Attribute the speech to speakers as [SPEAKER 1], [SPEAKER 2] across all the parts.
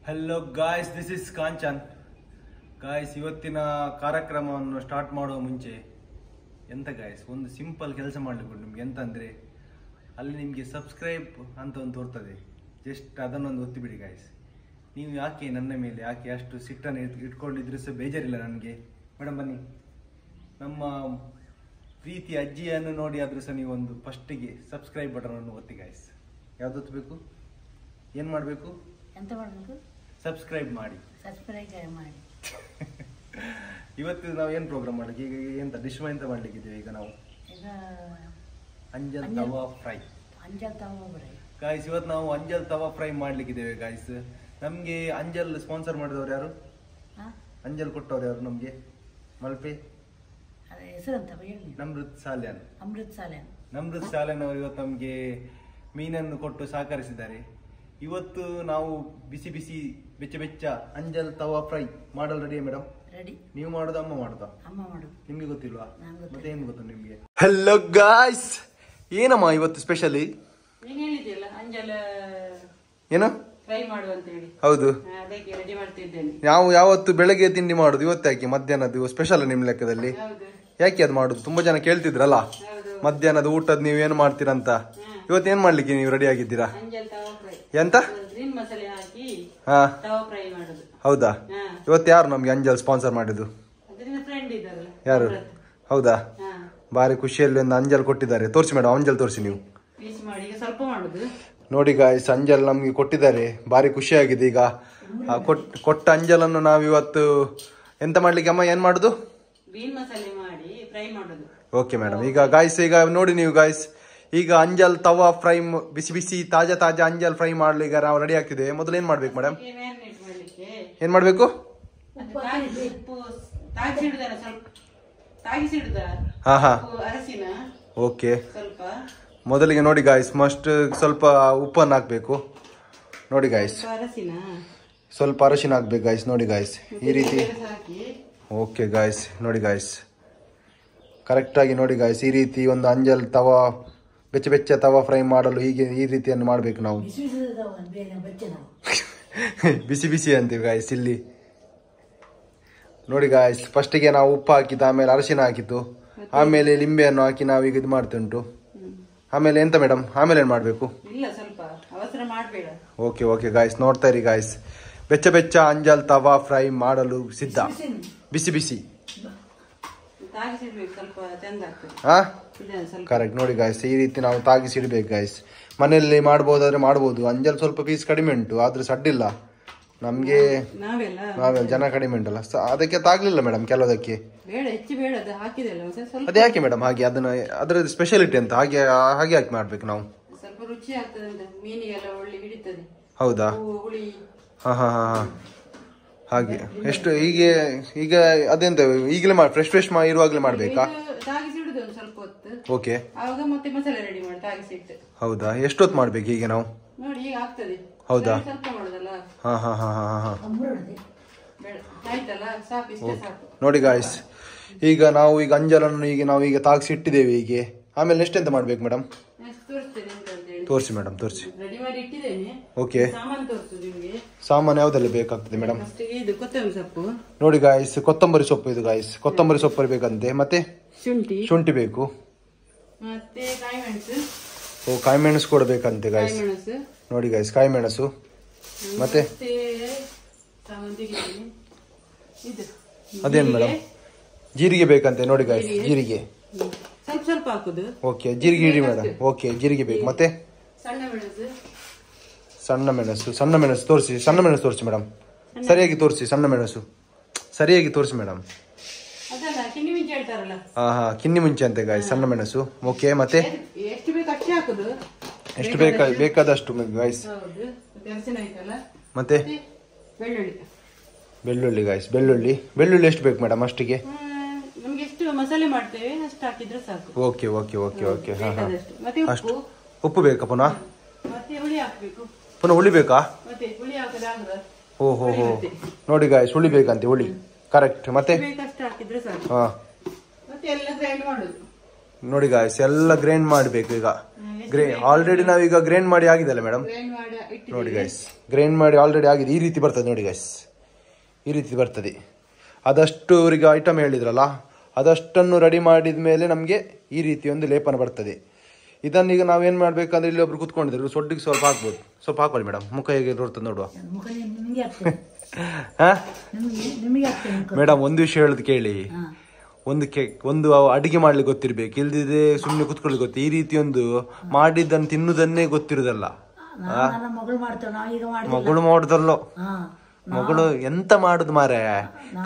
[SPEAKER 1] Hello guys, this is Kanchan. Guys, ಇವತ್ತಿನ ಕಾರ್ಯಕ್ರಮವನ್ನು start ಮಾಡುವ ಮುಂಚೆ ಎಂತ ಗಾಯ್ಸ್, ಒಂದು ಸಿಂಪಲ್ ಕೆಲಸ ಮಾಡಲಿಕ್ಕೆ ನಿಮ್ಗೆ. ಎಂತ ಅಂದರೆ, ಅಲ್ಲಿ ನಿಮಗೆ ಸಬ್ಸ್ಕ್ರೈಬ್ ಅಂತ ಒಂದು ತೋರ್ತದೆ, ಜಸ್ಟ್ ಅದನ್ನೊಂದು ಒತ್ತಿಬಿಡಿ ಗಾಯ್ಸ್. ನೀವು ಯಾಕೆ ನನ್ನ ಮೇಲೆ ಯಾಕೆ ಅಷ್ಟು ಸಿಟ್ಟನ್ನು ಇಟ್ಕೊಂಡಿದ್ರು ಸಹ ಬೇಜಾರಿಲ್ಲ ನನಗೆ. ಮೇಡಮ್ ಬನ್ನಿ, ನಮ್ಮ ಪ್ರೀತಿ ಅಜ್ಜಿಯನ್ನು ನೋಡಿ ಆದರೂ ಸಹ ನೀವೊಂದು ಫಸ್ಟಿಗೆ ಸಬ್ಸ್ಕ್ರೈಬ್ ಬಟನನ್ನು ಒತ್ತಿ ಗಾಯ್ಸ್. ಯಾವ್ದು ಒತ್ತಬೇಕು, ಏನು ಮಾಡಬೇಕು,
[SPEAKER 2] ಎಂತ ಮಾಡಬೇಕು?
[SPEAKER 1] ಸಬ್ಸ್ಕ್ರೈಬ್ ಮಾಡಿ. ಇವತ್ತು ನಾವು ಏನು ಪ್ರೋಗ್ರಾಮ್ ಮಾಡ್ಲಿಕ್ಕೆ, ಈಗ ಎಂತ ಡಿಶ್ ಎಂತ ಮಾಡ್ಲಿಕ್ಕಿದ್ದೇವೆ ಈಗ ನಾವು? ಅಂಜಲ್ ತವಾ ಫ್ರೈ. ಗಾಯ್ಸ್, ಇವತ್ತು ನಾವು ಅಂಜಲ್ ತವಾ ಫ್ರೈ ಮಾಡ್ಲಿಕ್ಕಿದ್ದೇವೆ ಗಾಯ್ಸ್. ನಮ್ಗೆ ಅಂಜಲ್ ಸ್ಪಾನ್ಸರ್ ಮಾಡಿದವ್ರು ಯಾರು? ಅಂಜಲ್ ಕೊಟ್ಟವ್ರು ಯಾರು ನಮ್ಗೆ? ಮಲ್ಪೆ ನಮ್ರತ್ ಸಾಲ್ಯಾನ್. ನಮ್ರತ್ ಸಾಲ್ಯಾನ್ ಅವರು ಇವತ್ತು ನಮ್ಗೆ ಮೀನನ್ನು ಕೊಟ್ಟು ಸಹಕರಿಸಿದ್ದಾರೆ. ಇವತ್ತು ನಾವು ಬಿಸಿ ಬಿಸಿ ಬೆಚ್ಚ ಬೆಚ್ಚ ಅಂಜಲ್ ತವಾ ಫ್ರೈ ಮಾಡಲು ರೆಡಿ ಮೇಡಮ್?
[SPEAKER 2] ರೆಡಿ.
[SPEAKER 1] ನೀವು ಮಾಡೋದು ಅಮ್ಮ ಮಾಡೋದಾ?
[SPEAKER 2] ಅಮ್ಮ ಮಾಡೋದು.
[SPEAKER 1] ನಿಮ್ಗೆ ಗೊತ್ತಿಲ್ವಾ? ಮತ್ತೆ ಏನ್ ಗೊತ್ತು ನಿಮ್ಗೆ? ಹಲೋ ಗಾಯ್ಸ್, ಏನಮ್ಮ ಇವತ್ತು ಸ್ಪೆಷಲಿ?
[SPEAKER 2] ಅಂಜಲ್
[SPEAKER 1] ಏನು
[SPEAKER 2] ಫ್ರೈ ಮಾಡುವಂತ ಹೇಳಿ.
[SPEAKER 1] ಹೌದು,
[SPEAKER 2] ಅದಕ್ಕೆ ರೆಡಿ ಮಾಡ್ತಿದ್ದೇನೆ.
[SPEAKER 1] ನಾವು ಯಾವತ್ತು ಬೆಳಗ್ಗೆ ತಿಂಡಿ ಮಾಡುದು, ಇವತ್ತು ಯಾಕೆ ಮಧ್ಯಾಹ್ನದ್ದು ಸ್ಪೆಷಲ್ ನಿಮ್ ಲೆಕ್ಕದಲ್ಲಿ? ಯಾಕೆ ಅದು ಮಾಡುದು? ತುಂಬಾ ಜನ ಕೇಳ್ತಿದ್ರಲ್ಲ ಮಧ್ಯಾಹ್ನದ ಊಟದ ನೀವು ಏನ್ ಮಾಡ್ತೀರಂತ. ಇವತ್ತು ಏನ್ ಮಾಡ್ಲಿಕ್ಕೆ ನೀವು ರೆಡಿ ಆಗಿದ್ದೀರಾ? ಎಂತ? ಹಾ, ಹೌದಾ? ಇವತ್ತು ಯಾರು ನಮ್ಗೆ ಅಂಜಲ್ ಸ್ಪಾನ್ಸರ್ ಮಾಡಿದ್ದು? ಯಾರು? ಹೌದಾ? ಬಾರಿ ಖುಷಿಯಲ್ಲಿ ಒಂದು ಅಂಜಲ್ ಕೊಟ್ಟಿದ್ದಾರೆ. ತೋರಿಸಿ ಮೇಡಮ್, ಅಂಜಲ್ ತೋರಿಸಿ ನೀವು. ನೋಡಿ ಗಾಯ್ಸ್, ಅಂಜಲ್ ನಮ್ಗೆ ಕೊಟ್ಟಿದ್ದಾರೆ. ಬಾರಿ ಖುಷಿಯಾಗಿದೆ. ಈಗ ಕೊಟ್ಟ ಅಂಜಲನ್ನು ನಾವಿವತ್ತು ಎಂತ ಮಾಡ್ಲಿಕ್ಕೆ ಅಮ್ಮ, ಏನ್ ಮಾಡುದು? Okay madam. ಈಗ ಗಾಯ್ಸ್, ಈಗ ನೋಡಿ ನೀವು ಗಾಯ್ಸ್, ಈಗ ಅಂಜಲ್ ತವಾ ಫ್ರೈ, ಬಿಸಿ ಬಿಸಿ ತಾಜಾ ತಾಜಾ ಅಂಜಲ್ ಫ್ರೈ ಮಾಡ್ಲಿ ಈಗ ನಾವು ರೆಡಿ ಆಗ್ತಿದೆ. ಮೊದಲು ಏನ್ ಮಾಡ್ಬೇಕು ಮೇಡಮ್? ಏನ್ ಮಾಡ್ಬೇಕು? ಹಾ ಹಾ, ಓಕೆ. ಮೊದಲಿಗೆ ನೋಡಿ ಗಾಯ್ಸ್, ಮಸ್ಟ್ ಸ್ವಲ್ಪ ಉಪ್ಪನ್ನು ಹಾಕ್ಬೇಕು. ನೋಡಿ ಗಾಯ್ಸ್, ಸ್ವಲ್ಪ ಅರಶಿನ ಹಾಕ್ಬೇಕು ಗಾಯ್ಸ್. ನೋಡಿ ಗಾಯ್ಸ್, ಈ ರೀತಿ. ಓಕೆ ಗಾಯ್ಸ್, ನೋಡಿ ಗಾಯ್ಸ್, ಕರೆಕ್ಟಾಗಿ ನೋಡಿ ಗಾಯ್ಸ್, ಈ ರೀತಿ ಒಂದು ಅಂಜಲ್ ತವಾ ಬೆಚ್ಚ ಬೆಚ್ಚ ತವಾ ಫ್ರೈ ಮಾಡಲು ಹೀಗೆ ಈ ರೀತಿಯನ್ನು ಮಾಡ್ಬೇಕು ನಾವು. ಬಿಸಿ ಬಿಸಿ ಅಂತೀವಿ ಗಾಯ್ಸ್ ಇಲ್ಲಿ. ನೋಡಿ ಗಾಯ್ಸ್, ಫಸ್ಟಿಗೆ ನಾವು ಉಪ್ಪು ಹಾಕಿದ್ದು, ಆಮೇಲೆ ಅರಶಿನ ಹಾಕಿತ್ತು, ಆಮೇಲೆ ಲಿಂಬೆಯನ್ನು ಹಾಕಿ ನಾವೀಗ ಇದು ಮಾಡ್ತುಂಟು. ಆಮೇಲೆ ಎಂತ ಮೇಡಮ್, ಆಮೇಲೆ ಏನ್ ಮಾಡ್ಬೇಕು? ಓಕೆ ಓಕೆ ಗಾಯ್ಸ್, ನೋಡ್ತಾ ಇರಿ ಗಾಯ್ಸ್, ಬೆಚ್ಚ ಬೆಚ್ಚ ಅಂಜಲ್ ತವಾ ಫ್ರೈ ಮಾಡಲು ಸಿದ್ಧ. ಬಿಸಿ ಬಿಸಿ. ಹಾ, ಕರೆಕ್ಟ್. ನೋಡಿ ಗಾಯ್ಸ್, ಈ ರೀತಿ ನಾವು ತಾಗಿಸಿಡ್ಬೇಕು ಗಾಯ್ಸ್. ಮನೆಯಲ್ಲಿ ಮಾಡ್ಬೋದಾದ್ರೆ ಮಾಡ್ಬೋದು. ಅಂಜಲ್ ಸ್ವಲ್ಪ ಪೀಸ್ ಕಡಿಮೆ ಉಂಟು, ಆದ್ರೆ ಸಡ್ಡಿಲ್ಲ ನಮ್ಗೆ. ನಾವೆಲ್ಲ ಜನ ಕಡಿಮೆ ಉಂಟಲ್ಲ, ಅದಕ್ಕೆ ತಾಗ್ಲಿಲ್ಲ ಮೇಡಮ್ ಕೆಲವದಕ್ಕೆ. ಅದೇ ಯಾಕೆ ಮೇಡಮ್ ಹಾಗೆ? ಅದನ್ನ ಅದ್ರ ಸ್ಪೆಷಾಲಿಟಿ ಅಂತ ಹಾಗೆ ಹಾಗೆ ಹಾಕಿ ಮಾಡ್ಬೇಕು ನಾವು. ಹೌದಾ? ಹಾ ಹಾ ಹಾ ಹಾ, ಹಾಗೆ. ಎಷ್ಟು ಹೀಗೆ ಈಗ ಅದೆಂತ ಈಗಲೇ ಮಾಡಿ ಫ್ರೆಶ್ ಫ್ರೆಶ್ ಇರುವಾಗಲೇ ಮಾಡ್ಬೇಕಾ? ಓಕೆ. ಹೌದಾ? ಎಷ್ಟೊತ್ತು ಮಾಡ್ಬೇಕು ಹೀಗೆ ನಾವು? ಹೌದಾ? ಹಾ ಹಾ ಹಾ ಹಾ ಹಾ. ನೋಡಿ ಗಾಯ್ಸ್, ಈಗ ನಾವು ಈಗ ಅಂಜಲನ್ನು ಈಗ ನಾವು ಈಗ ತಾಗಿಸಿ ಇಟ್ಟಿದ್ದೇವೆ ಹೀಗೆ. ಆಮೇಲೆ ನೆಕ್ಸ್ಟ್ ಎಂತ ಮಾಡ್ಬೇಕು ಮೇಡಮ್? ತೋರಿಸಿ ಮೇಡಮ್, ತೋರಿಸಿ. ಓಕೆ, ಸಾಮಾನು ಯಾವ್ದೆಲ್ಲ ಬೇಕಾಗ್ತದೆ ಮೇಡಮ್? ನೋಡಿ ಗಾಯ್ಸ್, ಕೊತ್ತಂಬರಿ ಸೊಪ್ಪು ಇದು ಗಾಯ್ಸ್, ಕೊತ್ತಂಬರಿ ಸೊಪ್ಪು ಬೇಕಂತೆ. ಮತ್ತೆ ಶುಂಠಿ ಬೇಕು. ಓ, ಕಾಯಿ ಮೆಣಸು ಕೂಡ ಬೇಕಂತೆ ಗಾಯ್ಸ್. ನೋಡಿ ಗಾಯ್ಸ್, ಕಾಯಿ ಮೆಣಸು. ಮತ್ತೆ ಅದೇನು ಮೇಡಮ್? ಜೀರಿಗೆ ಬೇಕಂತೆ. ನೋಡಿ ಗಾಯ್ಸ್, ಜೀರಿಗೆ
[SPEAKER 2] ಸ್ವಲ್ಪ ಹಾಕುದು.
[SPEAKER 1] ಓಕೆ, ಜೀರಿಗೆ ಇಡಿ ಮೇಡಮ್. ಓಕೆ, ಜೀರಿಗೆ ಬೇಕು. ಮತ್ತೆ ಸಣ್ಣ ಮೆಣಸು ತೋರಿಸಿ. ಸಣ್ಣ ಮೆಣಸು ತೋರಿಸಿ ಮೇಡಮ್, ಸರಿಯಾಗಿ ತೋರಿಸಿ. ಸಣ್ಣ ಮೆಣಸು ಸರಿಯಾಗಿ ತೋರಿಸಿ ಮೇಡಮ್. ಹಾ ಹಾ, ಕಿನ್ನಿ ಮುಂಚೆ ಅಂತೆ ಗಾಯ್ಸ್, ಸಣ್ಣ ಮೆಣಸು. ಓಕೆ, ಮತ್ತೆ ಎಷ್ಟು ಬೇಕಾದಷ್ಟು ಗಾಯ್ಸ್. ಮತ್ತೆ ಬೆಳ್ಳುಳ್ಳಿ ಗಾಯ್ಸ್, ಬೆಳ್ಳುಳ್ಳಿ ಎಷ್ಟು ಬೇಕು ಮೇಡಮ್? ಅಷ್ಟಿಗೆ
[SPEAKER 2] ಮಸಾಲೆ ಮಾಡ್ತೇವೆ ಅಷ್ಟು ಹಾಕಿದ್ರೆ ಸಾಕು.
[SPEAKER 1] Okay okay okay okay. ಹಾ ಹಾ, ಅಷ್ಟು. ಉಪ್ಪು ಬೇಕಾ ಪುನಃ? ಪುನಃ ಹುಳಿ ಬೇಕಾ? ಓ ಹೋ ಹೋ, ನೋಡಿ ಗಾಯ್ಸ್, ಹುಳಿ ಬೇಕಂತೆ, ಹುಳಿ. ಕರೆಕ್ಟ್. ಮತ್ತೆ ಹಾ, ನೋಡಿ ಗಾಯ್ಸ್ ಎಲ್ಲ ಗ್ರೈಂಡ್ ಮಾಡ್ಬೇಕು ಈಗ. ಆಲ್ರೆಡಿ ನಾವೀಗ ಗ್ರೈಂಡ್ ಮಾಡಿ ಆಗಿದೆ ಅಲ್ಲ ಮೇಡಮ್? ನೋಡಿ ಗೈಸ್, ಗ್ರೈಂಡ್ ಮಾಡಿ ಆಲ್ರೆಡಿ ಆಗಿದೆ. ಈ ರೀತಿ ಬರ್ತದೆ ನೋಡಿ ಗೈಸ್, ಈ ರೀತಿ ಬರ್ತದೆ. ಅದಷ್ಟು ಅವರಿಗೆ ಐಟಮ್ ಹೇಳಿದ್ರಲ್ಲ, ಅದಷ್ಟನ್ನು ರೆಡಿ ಮಾಡಿದ ಮೇಲೆ ನಮಗೆ ಈ ರೀತಿ ಒಂದು ಲೇಪನ ಬರ್ತದೆ. ಇದನ್ನೀಗ ನಾವೇನು ಮಾಡಬೇಕಂದ್ರೆ ಇಲ್ಲಿ ಒಬ್ರು ಕುತ್ಕೊಂಡಿದ್ರು, ಸೊಡ್ಡಿಗೆ ಸ್ವಲ್ಪ ಹಾಕ್ಬೋದು. ಸ್ವಲ್ಪ ಹಾಕೊಳ್ಳಿ ಮೇಡಮ್, ಮುಖ ಹೇಗೆ ನೋಡ್ತದೆ ನೋಡುವ. ಮೇಡಮ್ ಒಂದು ವಿಷಯ ಹೇಳೋದು ಕೇಳಿ, ಒಂದು ಅಡಿಗೆ ಮಾಡ್ಲಿಕ್ಕೆ ಗೊತ್ತಿರ್ಬೇಕು, ಇಲ್ದಿದ್ರೆ ಸುಮ್ಮನೆ ಕುತ್ಕೊಳ್ಳಿ ಗೊತ್ತು. ಈ ರೀತಿ ಒಂದು ಮಾಡಿದ್ದನ್ನು ತಿನ್ನುದನ್ನೇ ಗೊತ್ತಿರುದಲ್ಲ. ಮಗಳು ಮಾಡುದಲ್ಲೋ, ಮಗಳು ಎಂತ ಮಾಡುದು ಮಾರೆ,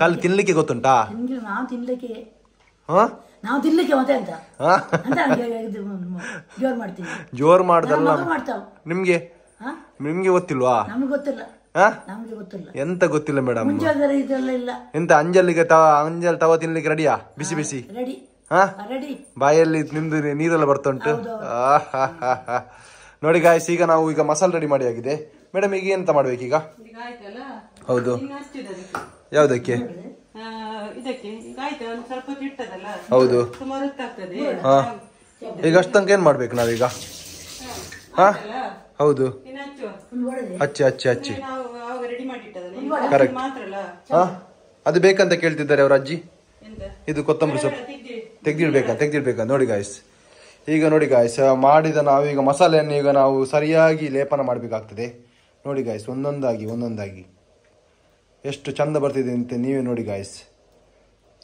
[SPEAKER 1] ಕಾಲು ತಿನ್ಲಿಕ್ಕೆ ಗೊತ್ತುಂಟಾ? ಜೋರ್ ಮಾಡುದಲ್ಲ ನಿಮ್ಗೆ, ನಿಮ್ಗೆ ಗೊತ್ತಿಲ್ವಾ? ಎಂತ ಗೊತ್ತಿಲ್ಲ ಮೇಡಮ್. ಎಂತ ಅಂಜಲ್ ತವ ತಿನ್ಲಿಕ್ಕೆ ರೆಡಿಯಾ? ಬಿಸಿ ಬಿಸಿ ಬಾಯಲ್ಲಿ ನಿಮ್ದು ನೀರೆಲ್ಲ ಬರ್ತುಂಟು. ನೋಡಿ ಗಾಯ್ಸ್, ಈಗ ನಾವು ಈಗ ಮಸಾಲೆ ರೆಡಿ ಮಾಡಿ ಆಗಿದೆ ಮೇಡಮ್. ಈಗ ಎಂತ ಮಾಡ್ಬೇಕೀಗ? ಹೌದು, ಯಾವ್ದಕ್ಕೆ? ಹೌದು. ಹಾ, ಈಗ ಅಷ್ಟು ತನಕ ಏನ್ ಮಾಡ್ಬೇಕು ನಾವೀಗ? ಹಾ ಹೌದು, ಹಚ್ಚಿ ಹಚ್ಚಿ ಹಚ್ಚಿ ಕರೆಕ್ಟ್. ಹಾ, ಅದು ಬೇಕಂತ ಕೇಳ್ತಿದ್ದಾರೆ ಅವ್ರ ಅಜ್ಜಿ. ಇದು ಕೊತ್ತಂಬರಿ ಸೊಪ್ಪು ತೆಗ್ದಿಡ್ಬೇಕ. ನೋಡಿ ಗಾಯ್ಸ್, ಈಗ ನೋಡಿ ಗಾಯ್ಸ್, ಮಾಡಿದ ನಾವೀಗ ಮಸಾಲೆಯನ್ನು ಈಗ ನಾವು ಸರಿಯಾಗಿ ಲೇಪನ ಮಾಡಬೇಕಾಗ್ತದೆ. ನೋಡಿ ಗಾಯ್ಸ್, ಒಂದೊಂದಾಗಿ ಎಷ್ಟು ಚಂದ ಬರ್ತಿದೆ ಅಂತ ನೀವೇ ನೋಡಿ ಗಾಯ್ಸ್,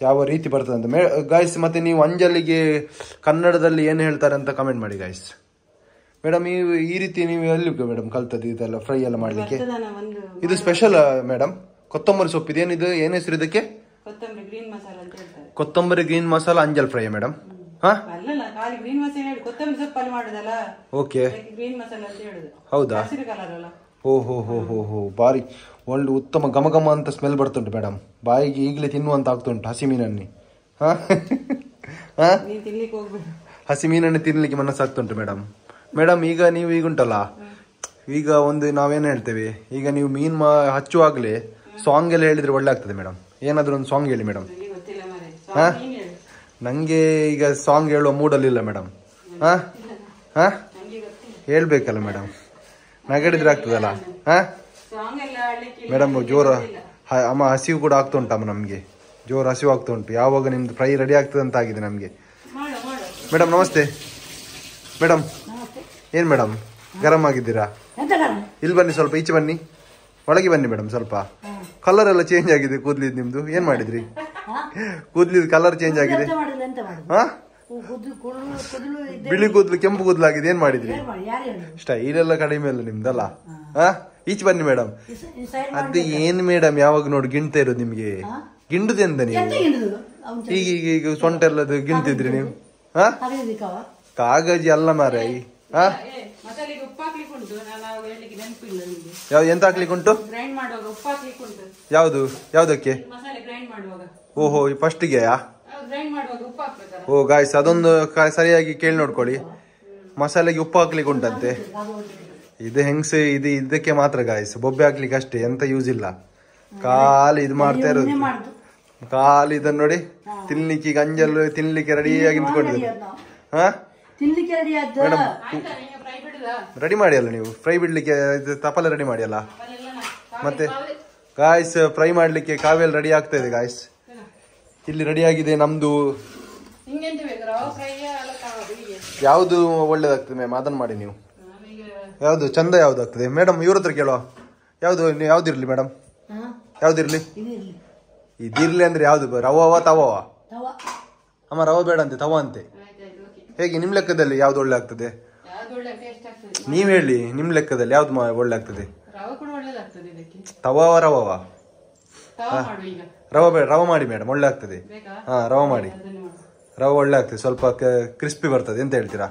[SPEAKER 1] ಯಾವ ರೀತಿ ಬರ್ತದೆ ಅಂತ ಗಾಯ್ಸ್. ಮತ್ತೆ ನೀವು ಅಂಜಲಿಗೆ ಕನ್ನಡದಲ್ಲಿ ಏನು ಹೇಳ್ತಾರೆ ಅಂತ ಕಮೆಂಟ್ ಮಾಡಿ ಗಾಯ್ಸ್. ಮೇಡಮ್ ಈ ರೀತಿ ನೀವು ಎಲ್ಲಿ ಮೇಡಮ್ ಕಲ್ತದ್ದು ಇದೆಲ್ಲ ಫ್ರೈ ಎಲ್ಲ ಮಾಡ್ಲಿಕ್ಕೆ? ಇದು ಸ್ಪೆಷಲ್ ಮೇಡಮ್, ಕೊತ್ತಂಬರಿ ಸೊಪ್ಪು. ಇದೇನಿದು, ಏನ್ ಹೆಸರು ಇದಕ್ಕೆ? ಕೊತ್ತಂಬರಿ green masala anjal fry madam. Okay, ಹೌದಾ? ಓಹೋ, ಬಾರಿ ಒಳ್ಳೆ ಉತ್ತಮ ಘಮ ಅಂತ ಸ್ಮೆಲ್ ಬರ್ತುಂಟು ಮೇಡಮ್. ಬಾಯಿಗೆ ಈಗಲೇ ತಿನ್ನುವಂತ ಆಗ್ತುಂಟು ಹಸಿ ಮೀನನ್ನಿ. ಹಸಿ ಮೀನನ್ನೇ ತಿನ್ಲಿಕ್ಕೆ ಮನಸ್ಸಾಗ್ತುಂಟು ಮೇಡಮ್. ಈಗ ನೀವು ಈಗುಂಟಲ್ಲ, ಈಗ ಒಂದು ನಾವೇನು ಹೇಳ್ತೇವೆ, ಈಗ ನೀವು ಮೀನ್ ಹಚ್ಚುವಾಗ್ಲೇ ಸಾಂಗ್ ಎಲ್ಲ ಹೇಳಿದ್ರೆ ಒಳ್ಳೆ ಆಗ್ತದೆ ಮೇಡಮ್. ಏನಾದ್ರು ಒಂದು ಸಾಂಗ್ ಹೇಳಿ ಮೇಡಮ್. ಹಾ, ನಂಗೆ ಈಗ ಸಾಂಗ್ ಹೇಳುವ ಮೂಡಲ್ಲಿ ಇಲ್ಲ ಮೇಡಮ್. ಹಾ ಹೇಳ್ಬೇಕಲ್ಲ ಮೇಡಮ್, ನಗಡಿದ್ರೆ ಆಗ್ತದಲ್ಲ. ಹಾ ಮೇಡಮ್, ಜೋರ ಅಮ್ಮ ಹಸಿವು ಕೂಡ ಆಗ್ತಾ ಉಂಟಮ್ಮ, ನಮ್ಗೆ ಜೋರು ಹಸಿವು ಆಗ್ತಾ ಉಂಟು. ಯಾವಾಗ ನಿಮ್ದು ಫ್ರೈ ರೆಡಿ ಆಗ್ತದೆ ಅಂತ ಆಗಿದೆ ನಮ್ಗೆ. ಮೇಡಮ್ ನಮಸ್ತೆ. ಮೇಡಮ್ ಏನ್ ಮೇಡಮ್ ಗರಂ ಆಗಿದ್ದೀರಾ? ಇಲ್ಲಿ ಬನ್ನಿ, ಸ್ವಲ್ಪ ಈಚೆ ಬನ್ನಿ, ಒಳಗೆ ಬನ್ನಿ ಮೇಡಮ್. ಸ್ವಲ್ಪ ಕಲರ್ ಎಲ್ಲ ಚೇಂಜ್ ಆಗಿದೆ ಕೂದ್ಲಿದ್ ನಿಮ್ದು, ಏನ್ ಮಾಡಿದ್ರಿ? ಕೂದ್ಲಿದ್ ಕಲರ್ ಚೇಂಜ್ ಆಗಿದೆ. ಹಾ, ಬಿಳಿ ಕೂದ್ಲು ಕೆಂಪು ಕೂದ್ಲು ಆಗಿದೆ, ಏನ್ ಮಾಡಿದ್ರಿ? ಸ್ಟೈಲ್ ಎಲ್ಲ ಕಡಿಮೆ ಅಲ್ಲ ನಿಮ್ದಲ್ಲ. ಹಾ, ಈಚೆ ಬನ್ನಿ ಮೇಡಮ್. ಅದು ಏನ್ ಮೇಡಮ್ ಯಾವಾಗ ನೋಡಿ ಗಿಣ್ತಾ ಇರೋದು ನಿಮ್ಗೆ? ಗಿಂಡುದೆಂದ ನೀವು ಈಗ ಸೊಂಟ ಎಲ್ಲದು ಗಿಣ್ತಿದ್ರಿ ನೀವು? ಹಾ, ಕಾಗಜಿ ಅಲ್ಲ ಮಾರೈ. ಹಾ, ಎಂತ ಹಾಕ್ಲಿಕ್ಕೆ ಉಂಟು? ಯಾವ್ದಕ್ಕೆ? ಓಹೋ, ಫಸ್ಟಿಗೆಯಾ? ಓ ಗಾಯ್ಸ್, ಅದೊಂದು ಸರಿಯಾಗಿ ಕೇಳಿ ನೋಡ್ಕೊಳ್ಳಿ. ಮಸಾಲೆಗೆ ಉಪ್ಪು ಹಾಕ್ಲಿಕ್ಕೆ ಉಂಟಂತೆ. ಇದು ಹೆಂಗ್ಸ್, ಇದಕ್ಕೆ ಮಾತ್ರ ಗಾಯ್ಸ್, ಬೊಬ್ಬೆ ಹಾಕ್ಲಿಕ್ಕೆ ಅಷ್ಟೇ, ಎಂತ ಯೂಸ್ ಇಲ್ಲ. ಖಾಲಿ ಇದು ಮಾಡ್ತಾ ಇರೋದು, ಖಾಲಿ ಇದನ್ನ ನೋಡಿ ತಿನ್ಲಿಕ್ಕೆ. ಈಗ ಅಂಜಲ್ ತಿನ್ಲಿಕ್ಕೆ ರೆಡಿಯಾಗಿ ನಿಂತ್ಕೊಂಡಿದ್ದಾರೆ. ಹಾ ಮೇಡಮ್, ರೆಡಿ ಮಾಡಿ ಅಲ್ಲ ನೀವು ಫ್ರೈ ಬಿಡ್ಲಿಕ್ಕೆ? ತಪ್ಪಲೆ ರೆಡಿ ಮಾಡಿ ಅಲ್ಲ ಮತ್ತೆ ಗಾಯ್ಸ್. ಫ್ರೈ ಮಾಡ್ಲಿಕ್ಕೆ ಕಾವೆಲ್ ರೆಡಿ ಆಗ್ತಾ ಇದೆ ಗಾಯ್ಸ್. ಇಲ್ಲಿ ರೆಡಿ ಆಗಿದೆ ನಮ್ದು. ಯಾವ್ದು ಒಳ್ಳೇದಾಗ್ತದೆ ಮ್ಯಾಮ್ ಅದನ್ನ ಮಾಡಿ ನೀವು. ಯಾವ್ದು ಚಂದ ಯಾವ್ದಾಗ್ತದೆ ಮೇಡಮ್? ಇವ್ರ ಹತ್ರ ಕೇಳೋ. ಯಾವ್ದಿರ್ಲಿ ಮೇಡಮ್? ಯಾವ್ದಿರ್ಲಿ? ಇದಿರ್ಲಿ ಅಂದ್ರೆ ಯಾವ್ದು? ರವಾ ತವಾ? ಅಮ್ಮ ರವ ಬೇಡ ಅಂತೆ, ತವಾ ಅಂತೆ. ಹೇಗೆ ನಿಮ್ ಲೆಕ್ಕದಲ್ಲಿ ಯಾವ್ದು ಒಳ್ಳೆ ಆಗ್ತದೆ? ನೀವ್ ಹೇಳಿ, ನಿಮ್ ಲೆಕ್ಕದಲ್ಲಿ ಯಾವ್ದು ಒಳ್ಳೆ ಆಗ್ತದೆ? ತವಾ ರವಾ? ರವ ಬೇಡ, ರವ ಮಾಡಿ ಮೇಡಮ್, ಒಳ್ಳೆ ಆಗ್ತದೆ. ಹಾ, ರವ ಮಾಡಿ, ರವ ಒಳ್ಳೆ ಆಗ್ತದೆ, ಸ್ವಲ್ಪ ಕ್ರಿಸ್ಪಿ ಬರ್ತದೆ. ಎಂತ ಹೇಳ್ತೀರಾ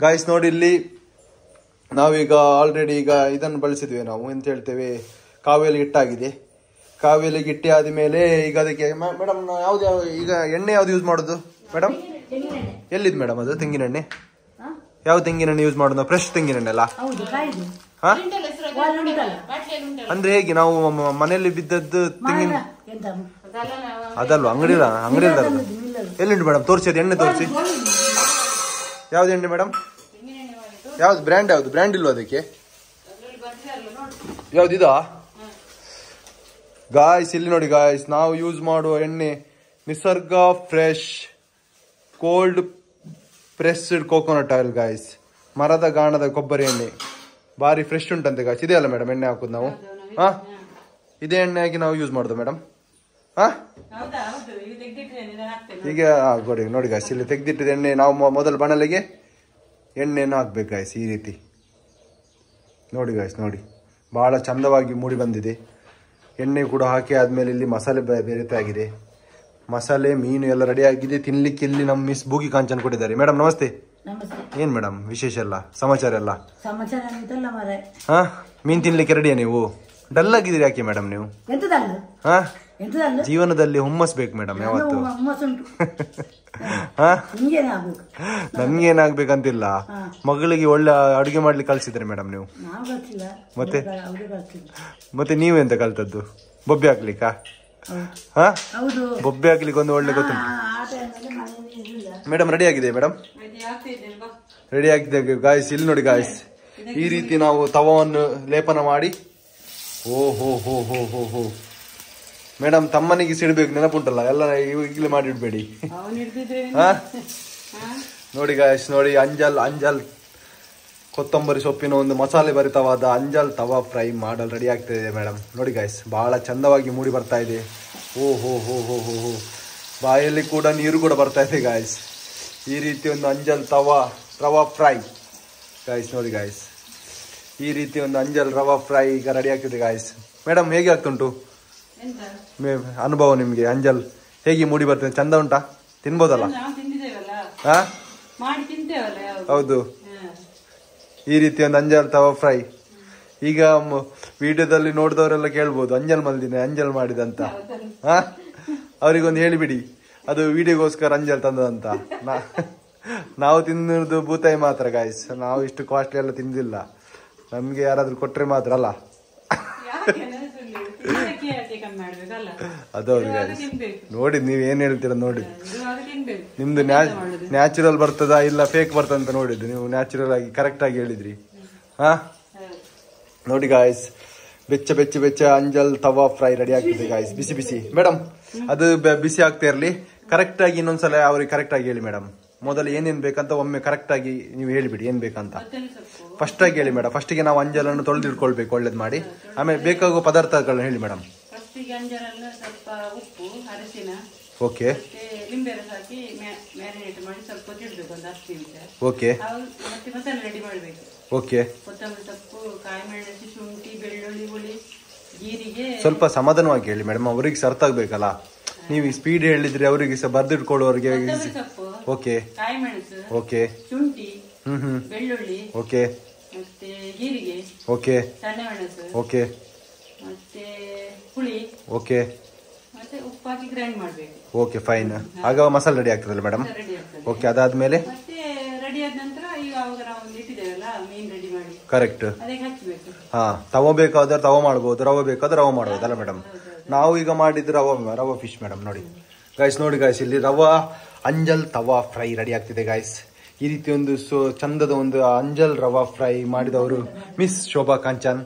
[SPEAKER 1] ಗಾಯ್ಸ್? ನೋಡಿ ಇಲ್ಲಿ ನಾವೀಗ ಆಲ್ರೆಡಿ ಈಗ ಇದನ್ನು ಬಳಸಿದ್ವಿ ನಾವು, ಎಂತ ಹೇಳ್ತೇವೆ, ಕಾವೇಲಿ ಹಿಟ್ಟಾಗಿದೆ. ಕಾವೇಲಿ ಹಿಟ್ಟಿ ಆದ್ಮೇಲೆ ಈಗ ಅದಕ್ಕೆ ಮೇಡಮ್ ಯಾವ್ದು ಈಗ ಎಣ್ಣೆ ಯಾವ್ದು ಯೂಸ್ ಮಾಡೋದು ಮೇಡಮ್? ಎಲ್ಲಿದ್ ಮೇಡಮ್ ಅದು ತೆಂಗಿನ ಎಣ್ಣೆ? ಯಾವ ತೆಂಗಿನ ಎಣ್ಣೆ ಯೂಸ್ ಮಾಡೋದು? ಫ್ರೆಶ್ ತೆಂಗಿನ ಎಣ್ಣೆ ಅಲ್ಲ? ಅಂದ್ರೆ ಹೇಗೆ ನಾವು ಮನೆಯಲ್ಲಿ ಬಿದ್ದದ್ದು ತೆಂಗಿನ ಅದಲ್ವಾ? ಅಂಗಡಿ ಎಲ್ಲಿಂಟು ಮೇಡಮ್? ತೋರಿಸಿ, ಅದು ಎಣ್ಣೆ ತೋರಿಸಿ. ಯಾವ್ದು ಎಣ್ಣೆ ಮೇಡಮ್? ಯಾವ್ದು ಬ್ರ್ಯಾಂಡ್? ಯಾವ್ದು ಬ್ರ್ಯಾಂಡ್ ಇಲ್ವಾ ಅದಕ್ಕೆ? ಯಾವ್ದು ಇದಾ ಗಾಯ್ಸ್? ಇಲ್ಲಿ ನೋಡಿ ಗಾಯ್ಸ್, ನಾವು ಯೂಸ್ ಮಾಡುವ ಎಣ್ಣೆ ನಿಸರ್ಗ fresh cold pressed coconut oil guys. ಮರದ ಗಾಣದ ಕೊಬ್ಬರಿ ಎಣ್ಣೆ ಬಾರಿ ಫ್ರೆಶ್ ಉಂಟಂತೆ ಗಾಯ್ಸ್. ಇದೆ ಅಲ್ಲ ಮೇಡಮ್ ಎಣ್ಣೆ ಹಾಕುದು ನಾವು? ಹಾ, ಇದೇ ಎಣ್ಣೆ ಹಾಕಿ ನಾವು ಯೂಸ್ ಮಾಡುದು ಮೇಡಮ್. ಹಾ, ಈಗ ನೋಡಿ ನೋಡಿ ಗಾಯ್ಸ್, ಇಲ್ಲಿ ತೆಗ್ದಿಟ್ಟಿದ ಎಣ್ಣೆ ನಾವು ಮೊದಲು ಬಾಣಲೆಗೆ ಎಣ್ಣೆಯನ್ನು ಹಾಕ್ಬೇಕು ಗಾಯ್ಸ್. ಈ ರೀತಿ ನೋಡಿ ಗಾಯ್ಸ್, ನೋಡಿ ಬಹಳ ಚಂದವಾಗಿ ಮೂಡಿ ಬಂದಿದೆ. ಎಣ್ಣೆ ಕೂಡ ಹಾಕಿ ಆದ್ಮೇಲೆ ಇಲ್ಲಿ ಮಸಾಲೆ ಬೇರೆ ಆಗಿದೆ. ಮಸಾಲೆ ಮೀನು ಎಲ್ಲ ರೆಡಿ ಆಗಿದೆ. ತಿನ್ಲಿಕ್ಕೆ ಇಲ್ಲಿ ನಮ್ಮ ಮಿಸ್ ಬೂಗಿ ಕಾಂಚನ್ ಕೊಟ್ಟಿದ್ದಾರೆ. ಮೇಡಮ್ ನಮಸ್ತೆ. ಏನ್ ಮೇಡಮ್ ವಿಶೇಷ ಎಲ್ಲ ಸಮಾಚಾರ ಎಲ್ಲ? ಹಾ, ಮೀನ್ ತಿನ್ಲಿಕ್ಕೆ ರೆಡಿಯಾ ನೀವು? ಡಲ್ ಆಗಿದ್ದೀರಿ ಯಾಕೆ ಮೇಡಮ್ ನೀವು? ಹಾ, ಜೀವನದಲ್ಲಿ ಹುಮ್ಮಸ್ ಬೇಕು ಮೇಡಮ್ ಯಾವತ್ತು. ಹಾ, ನನ್ಗೇನಾಗ್ಬೇಕಂತಿಲ್ಲ. ಮಗಳಿಗೆ ಒಳ್ಳೆ ಅಡುಗೆ ಮಾಡ್ಲಿಕ್ಕೆ ಕಳ್ಸಿದ್ರಿ ಮೇಡಮ್ ನೀವು. ಮತ್ತೆ ನೀವೆಂತ ಕಲ್ತದ್ದು? ಬೊಬ್ಬೆ ಹಾಕ್ಲಿಕ್ಕ? ಹಾ, ಬೊಬ್ಬೆ ಹಾಕ್ಲಿಕ್ಕೆ ಒಂದು ಒಳ್ಳೆ ಗೊತ್ತುಂಟು ಮೇಡಮ್. ರೆಡಿ ಆಗಿದೆ ಮೇಡಮ್, ರೆಡಿ ಆಗಿದೆ ಗಾಯ್ಸ್. ಇಲ್ಲಿ ನೋಡಿ ಗಾಯ್ಸ್, ಈ ರೀತಿ ನಾವು ತವವನ್ನು ಲೇಪನ ಮಾಡಿ. ಓ ಹೋ ಹೋ ಹೋ ಹೋ ಹೋ ಮೇಡಮ್, ತಮ್ಮನಿಗೆ ಸಿಡ್ಬೇಕು ನೆನಪುಂಟಲ್ಲ, ಎಲ್ಲ ಈಗಲೇ ಮಾಡಿಡ್ಬೇಡಿ. ಹಾ, ನೋಡಿ ಗಾಯ್ಸ್, ನೋಡಿ ಅಂಜಲ್ ಕೊತ್ತಂಬರಿ ಸೊಪ್ಪಿನ ಒಂದು ಮಸಾಲೆ ಭರಿತವಾದ ಅಂಜಲ್ ತವಾ ಫ್ರೈ ಮಾಡಲ್ ರೆಡಿ ಆಗ್ತಿದೆ ಮೇಡಮ್. ನೋಡಿ ಗಾಯ್ಸ್, ಬಹಳ ಚಂದವಾಗಿ ಮೂಡಿ ಬರ್ತಾ ಇದೆ. ಓ ಹೋ ಹೋ ಹೋ ಹೋ ಹೋ, ಬಾಯಲ್ಲಿ ಕೂಡ ನೀರು ಕೂಡ ಬರ್ತಾ ಇದೆ ಗಾಯ್ಸ್. ಈ ರೀತಿ ಒಂದು ಅಂಜಲ್ ರವಾ ಫ್ರೈ ಗಾಯ್ಸ್. ನೋಡಿ ಗಾಯ್ಸ್, ಈ ರೀತಿ ಒಂದು ಅಂಜಲ್ ರವಾ ಫ್ರೈ ಈಗ ರೆಡಿ ಆಗ್ತಿದೆ ಗಾಯ್ಸ್. ಮೇಡಮ್ ಹೇಗೆ ಆಗ್ತುಂಟು ಅನುಭವ ನಿಮ್ಗೆ? ಅಂಜಲ್ ಹೇಗೆ ಮೂಡಿ ಬರ್ತದೆ? ಚಂದ ಉಂಟಾ? ತಿನ್ಬೋದಲ್ಲ? ಹಾ, ಹೌದು. ಈ ರೀತಿ ಒಂದು ಅಂಜಲ್ ತವಾ ಫ್ರೈ ಈಗ ವಿಡಿಯೋದಲ್ಲಿ ನೋಡಿದವರೆಲ್ಲ ಕೇಳ್ಬೋದು, ಅಂಜಲ್ ಮಲ್ದಿನ ಅಂಜಲ್ ಮಾಡಿದಂತ. ಹಾ, ಅವರಿಗೊಂದು ಹೇಳಿಬಿಡಿ, ಅದು ವಿಡಿಯೋಗೋಸ್ಕರ ಅಂಜಲ್ ತಂದದಂತ. ನಾವು ತಿನ್ನೋದು ಬೂತಾಯಿ ಮಾತ್ರ ಗಾಯ್ಸ್. ನಾವು ಇಷ್ಟು ಕಾಸ್ಟ್ಲಿ ಎಲ್ಲ ತಿಂದಿಲ್ಲ. ನಮ್ಗೆ ಯಾರಾದ್ರೂ ಕೊಟ್ರೆ ಮಾತ್ರ ಅಲ್ಲ. ಅದೌದು ಗಾಯ್ಸ್. ನೋಡಿ ನೀವ್ ಏನ್ ಹೇಳ್ತೀರ ನೋಡಿ. ನಿಮ್ದು ನ್ಯಾಚುರಲ್ ಬರ್ತದಾ ಇಲ್ಲ ಫೇಕ್ ಬರ್ತದ ಅಂತ ನೋಡಿದ್ದು. ನೀವು ನ್ಯಾಚುರಲ್ ಆಗಿ ಕರೆಕ್ಟ್ ಆಗಿ ಹೇಳಿದ್ರಿ. ಹಾ, ನೋಡಿ ಗಾಯ್ಸ್, ಬೆಚ್ಚ ಅಂಜಲ್ ತವಾ ಫ್ರೈ ರೆಡಿ ಆಗ್ತದೆ ಗಾಯ್ಸ್. ಬಿಸಿ ಬಿಸಿ ಮೇಡಮ್, ಅದು ಬಿಸಿ ಆಗ್ತಾ ಇರ್ಲಿ. ಕರೆಕ್ಟ್ ಆಗಿ ಇನ್ನೊಂದ್ಸಲ ಅವ್ರಿಗೆ ಕರೆಕ್ಟ್ ಆಗಿ ಹೇಳಿ ಮೇಡಮ್. ಮೊದಲು ಏನೇನ್ ಬೇಕಂತ ಒಮ್ಮೆ ಕರೆಕ್ಟ್ ಆಗಿ ನೀವು ಹೇಳಿಬಿಡಿ, ಏನ್ ಬೇಕಂತ ಫಸ್ಟ್ ಆಗಿ ಹೇಳಿ ಮೇಡಮ್. ಫಸ್ಟಿಗೆ ನಾವು ಅಂಜಲನ್ನು ತೊಳೆದಿಟ್ಕೊಳ್ಬೇಕು ಒಳ್ಳೇದ್ ಮಾಡಿ. ಆಮೇಲೆ ಬೇಕಾಗುವ ಪದಾರ್ಥಗಳನ್ನ ಹೇಳಿ ಮೇಡಮ್.
[SPEAKER 2] ಸ್ವಲ್ಪ ಉಪ್ಪು, ಅರಿಶಿನ,
[SPEAKER 1] ಓಕೆ,
[SPEAKER 2] ಲಿಂಬೆ ರಸ ಹಾಕಿ ಮ್ಯಾರಿನೇಟ್ ಮಾಡಿ ಸ್ವಲ್ಪ ಹೊತ್ತಿಡ್ಬೇಕು ಒಂದು 10 ನಿಮಿಷ.
[SPEAKER 1] ಓಕೆ,
[SPEAKER 2] ಮತ್ತೆ ಮಸಾಲೆ ರೆಡಿ ಮಾಡಬೇಕು.
[SPEAKER 1] ಓಕೆ,
[SPEAKER 2] ಕೊತ್ತಂಬರಿ ಸೊಪ್ಪು, ಕಾಯಿ ಮೆಣಸು, ಶುಂಠಿ, ಬೆಳ್ಳುಳ್ಳಿ, ಹುಳಿ, ಜೀರಿಗೆ.
[SPEAKER 1] ಸ್ವಲ್ಪ ಸಮಾಧಾನವಾಗಿ ಹೇಳಿ ಮೇಡಮ್, ಅವ್ರಿಗೆ ಅರ್ಥ ಆಗ್ಬೇಕಲ್ಲ. ನೀವು ಸ್ಪೀಡ್ ಹೇಳಿದ್ರೆ ಅವರಿಗೆ ಸಹ ಬರ್ದಿಟ್ಕೊಳ್ಳುವವರಿಗೆ. ಓಕೆ, ಕಾಯಿ ಮೆಣಸು, ಓಕೆ, ಶುಂಠಿ, ಬೆಳ್ಳುಳ್ಳಿ, ಓಕೆ, ಮತ್ತೆ ಜೀರಿಗೆ, ಓಕೆ, ಸಣ್ಣ ಮೆಣಸು, ಓಕೆ, ಮತ್ತೆ ಹುಳಿ, ಓಕೆ, ಮತ್ತೆ ಉಪ್ಪು ಹಾಕಿ ಗ್ರೈಂಡ್ ಮಾಡಬೇಕು. Okay, fine. ಆಗ ಮಸಾಲೆ ರೆಡಿ ಆಗ್ತದಲ್ಲ ಮೇಡಮ್? ಓಕೆ, ಅದಾದ್ಮೇಲೆ ಮತ್ತೆ ರೆಡಿ ಆದ ನಂತರ ಈಗ ಅವಾಗ ನಾವು ಇಟ್ಟಿದ್ದೇವಲ್ಲ ಮೀನ್ ರೆಡಿ ಮಾಡಿ, ಕರೆಕ್ಟ್, ಅದಕ್ಕೆ ಹಚ್ಚಬೇಕು. ಹಾ, ತವ ಬೇಕಾದ್ರೆ ತವ ಮಾಡಬಹುದು, ರವೆ ಬೇಕಾದ್ರೆ ರವೆ ಮಾಡಬಹುದಲ್ಲ ಮೇಡಮ್? ನಾವು ಈಗ ಮಾಡಿದ್ದು ರವಾ ಫಿಶ್ ಮೇಡಮ್. ನೋಡಿ ಗಾಯ್ಸ್, ನೋಡಿ ಗಾಯ್ಸ್, ಇಲ್ಲಿ ರವಾ ಅಂಜಲ್ ತವಾ ಫ್ರೈ ರೆಡಿ ಆಗ್ತಿದೆ ಗಾಯ್ಸ್. ಈ ರೀತಿ ಒಂದು ಚಂದದ ಒಂದು ಅಂಜಲ್ ರವಾ ಫ್ರೈ ಮಾಡಿದವರು miss Shobha Kanchan.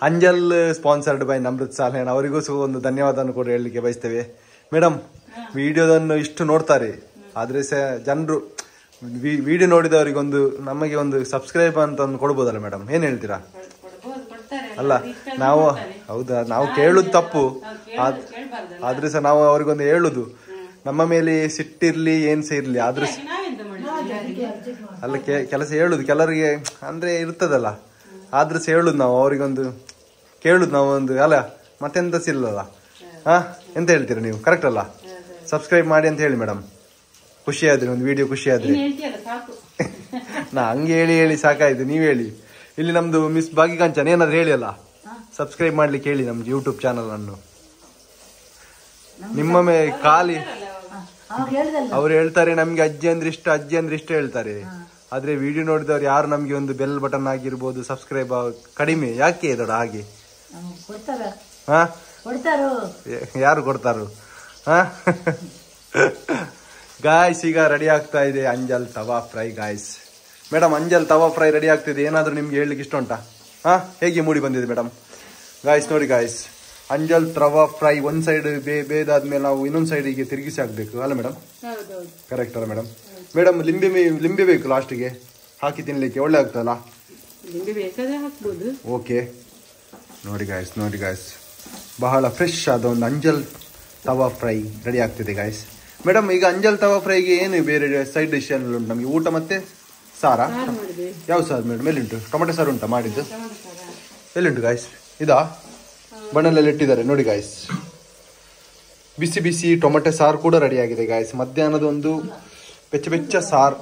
[SPEAKER 1] Anjal sponsored by Namrath Salen. ಅವರಿಗೂ ಸಹ ಒಂದು ಧನ್ಯವಾದ ಕೂಡ ಹೇಳಲಿಕ್ಕೆ ಬಯಸ್ತೇವೆ ಮೇಡಮ್. ವಿಡಿಯೋದನ್ನು ಇಷ್ಟು ನೋಡ್ತಾರೆ, ಆದ್ರೆ ಜನರು ವಿಡಿಯೋ ನೋಡಿದವರಿಗೆ ಒಂದು ನಮಗೆ ಒಂದು ಸಬ್ಸ್ಕ್ರೈಬ್ ಅಂತ ಒಂದು ಕೊಡ್ಬೋದಲ್ಲ ಮೇಡಮ್? ಏನ್ ಹೇಳ್ತೀರಾ? ಅಲ್ಲ, ನಾವು ಹೌದಾ, ನಾವು ಕೇಳುದು ತಪ್ಪು, ಆದ್ರೆ ಸಹ ನಾವು ಅವ್ರಿಗೊಂದು ಹೇಳುದು. ನಮ್ಮ ಮೇಲೆ ಸಿಟ್ಟಿರ್ಲಿ ಏನ್ ಸಹ ಇರ್ಲಿ, ಆದ್ರೆ ಅಲ್ಲ ಕೆಲಸ ಹೇಳುದು ಕೆಲವರಿಗೆ ಅಂದ್ರೆ ಇರ್ತದಲ್ಲ, ಆದ್ರೆ ಸಹ ಹೇಳುದು ನಾವು ಅವ್ರಿಗೊಂದು ಕೇಳುದು ನಾವು ಒಂದು ಅಲ್ಲ, ಮತ್ತೆಂತ ಸಿಲ್ಲಲ್ಲ. ಹಾ, ಎಂತ ಹೇಳ್ತೀರಾ ನೀವು? ಕರೆಕ್ಟ್ ಅಲ್ಲ? ಸಬ್ಸ್ಕ್ರೈಬ್ ಮಾಡಿ ಅಂತ ಹೇಳಿ ಮೇಡಮ್. ಖುಷಿ ಆದ್ರಿ ಒಂದು ವಿಡಿಯೋ, ಖುಷಿ ಆದ್ರಿ. ನಾ ಹಂಗೆ ಹೇಳಿ ಹೇಳಿ ಸಾಕಾಯ್ತು, ನೀವ್ ಹೇಳಿ. ಇಲ್ಲಿ ನಮ್ದು ಮಿಸ್ ಭಾಗಿ ಕಾಂಚನ್ ಏನಾದ್ರು ಹೇಳಿ ಅಲ್ಲ, ಸಬ್ಸ್ಕ್ರೈಬ್ ಮಾಡ್ಲಿಕ್ಕೆ ಹೇಳಿ ನಮ್ದು ಯೂಟ್ಯೂಬ್ ಚಾನಲ್ ಅನ್ನು. ನಿಮ್ಮ ಮೇಲೆ ಖಾಲಿ ಅವ್ರು ಹೇಳ್ತಾರೆ ನಮ್ಗೆ ಅಜ್ಜಿ ಅಂದ್ರೆ ಇಷ್ಟ ಹೇಳ್ತಾರೆ, ಆದ್ರೆ ವಿಡಿಯೋ ನೋಡಿದವ್ರು ಯಾರು ನಮ್ಗೆ ಒಂದು ಬೆಲ್ ಬಟನ್ ಆಗಿರ್ಬೋದು, ಸಬ್ಸ್ಕ್ರೈಬ್ ಕಡಿಮೆ ಯಾಕೆ ದೊಡ್ಡ ಹಾಗೆ? ಯಾರು ಕೊಡ್ತಾರೋ? ಗಾಯ್ಸ್ ಈಗ ರೆಡಿ ಆಗ್ತಾ ಇದೆ ಅಂಜಲ್ tava fry guys. Madam ಅಂಜಲ್ tava fry ready ಆಗ್ತಿದೆ, ಏನಾದರೂ ನಿಮ್ಗೆ ಹೇಳಲಿಕ್ಕೆ ಇಷ್ಟ ಉಂಟಾ? ಹೇಗೆ ಮೂಡಿ ಬಂದಿದೆ ಮೇಡಮ್? ಗಾಯ್ಸ್ ನೋಡಿ ಗಾಯ್ಸ್, ಅಂಜಲ್ ತವಾ ಫ್ರೈ ಒಂದು ಸೈಡ್ ಬೇದಾದ್ಮೇಲೆ ನಾವು ಇನ್ನೊಂದು ಸೈಡಿಗೆ ತಿರುಗಿಸಿ ಹಾಕ್ಬೇಕು ಅಲ್ಲ ಮೇಡಮ್? ಕರೆಕ್ಟ್ ಅಲ್ಲ ಮೇಡಮ್? ಮೇಡಮ್ ಲಿಂಬೆ ಬೇಕು ಲಾಸ್ಟಿಗೆ ಹಾಕಿ ತಿನ್ಲಿಕ್ಕೆ, ಒಳ್ಳೆ ಆಗ್ತದಲ್ಲ? ಓಕೆ ನೋಡಿ ಗಾಯ್ಸ್ ಬಹಳ ಫ್ರೆಶ್ ಆದ ಒಂದು ಅಂಜಲ್ ತವಾ ಫ್ರೈ ರೆಡಿ ಆಗ್ತಿದೆ ಗಾಯ್ಸ್. ಮೇಡಮ್ ಈಗ ಅಂಜಲ್ ತವಾ ಫ್ರೈಗೆ ಏನು ಬೇರೆ ಸೈಡ್ ಡಿಶ್ ಎಲ್ಲ ಉಂಟು ನಮಗೆ? ಊಟ ಮತ್ತೆ ಸಾರಾ? ಯಾವ ಸಾರು ಮೇಡಮ್? ಎಲ್ಲಿಂಟು? ಟೊಮೆಟೊ ಸಾರು ಉಂಟಾ ಮಾಡಿದ್ದು? ಎಲ್ಲಿಂಟು ಗಾಯ್ಸ್? ಇದಾ ಬಣ್ಣಲೆಲ್ಲ ಇಟ್ಟಿದ್ದಾರೆ ನೋಡಿ ಗಾಯ್ಸ್. ಬಿಸಿ ಬಿಸಿ ಟೊಮೆಟೊ ಸಾರು ಕೂಡ ರೆಡಿ ಆಗಿದೆ ಗಾಯ್ಸ್. ಮಧ್ಯಾಹ್ನದ ಒಂದು ಬೆಚ್ಚ ಸಾರು